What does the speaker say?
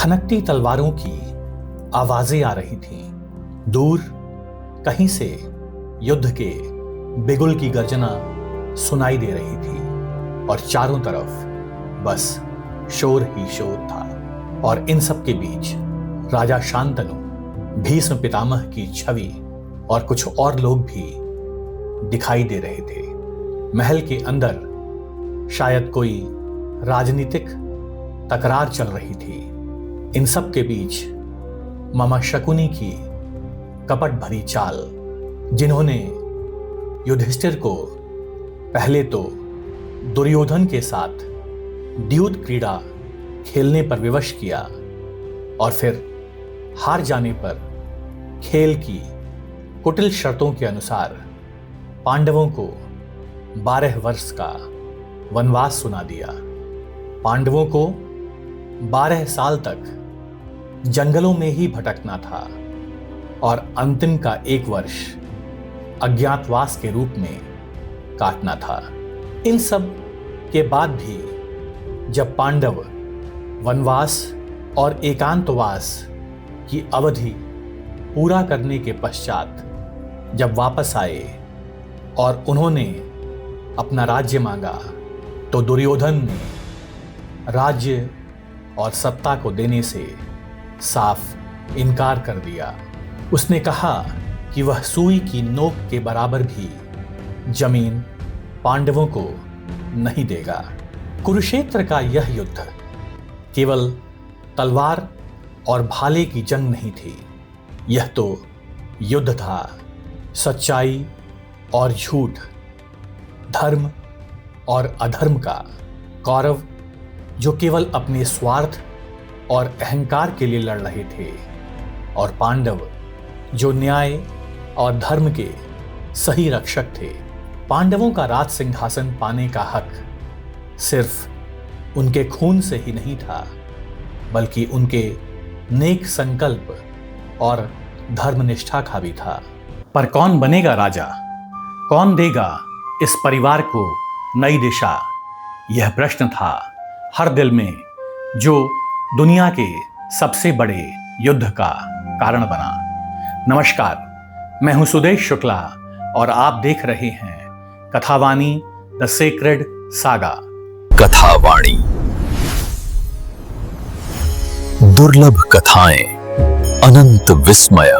खनकती तलवारों की आवाजें आ रही थीं। दूर कहीं से युद्ध के बिगुल की गर्जना सुनाई दे रही थी और चारों तरफ बस शोर ही शोर था। और इन सब के बीच राजा शांतनु, भीष्म पितामह की छवि और कुछ और लोग भी दिखाई दे रहे थे। महल के अंदर शायद कोई राजनीतिक तकरार चल रही थी। इन सब के बीच मामा शकुनी की कपट भरी चाल, जिन्होंने युधिष्ठिर को पहले तो दुर्योधन के साथ द्यूत क्रीड़ा खेलने पर विवश किया और फिर हार जाने पर खेल की कुटिल शर्तों के अनुसार पांडवों को 12 वर्ष का वनवास सुना दिया। पांडवों को 12 साल तक जंगलों में ही भटकना था और अंतिम का 1 वर्ष अज्ञातवास के रूप में काटना था। इन सब के बाद भी जब पांडव वनवास और एकांतवास की अवधि पूरा करने के पश्चात जब वापस आए और उन्होंने अपना राज्य मांगा, तो दुर्योधन ने राज्य और सत्ता को देने से साफ इनकार कर दिया। उसने कहा कि वह सुई की नोक के बराबर भी जमीन पांडवों को नहीं देगा। कुरुक्षेत्र का यह युद्ध केवल तलवार और भाले की जंग नहीं थी, यह तो युद्ध था सच्चाई और झूठ, धर्म और अधर्म का। कौरव जो केवल अपने स्वार्थ और अहंकार के लिए लड़ रहे थे और पांडव जो न्याय और धर्म के सही रक्षक थे। पांडवों का राज सिंहासन पाने का हक सिर्फ उनके खून से ही नहीं था, बल्कि उनके नेक संकल्प और धर्मनिष्ठा का भी था। पर कौन बनेगा राजा? कौन देगा इस परिवार को नई दिशा? यह प्रश्न था हर दिल में, जो दुनिया के सबसे बड़े युद्ध का कारण बना। नमस्कार, मैं हूं सुदेश शुक्ला और आप देख रहे हैं कथावाणी द सेक्रेड सागा। कथावाणी, दुर्लभ कथाएं, अनंत विस्मय।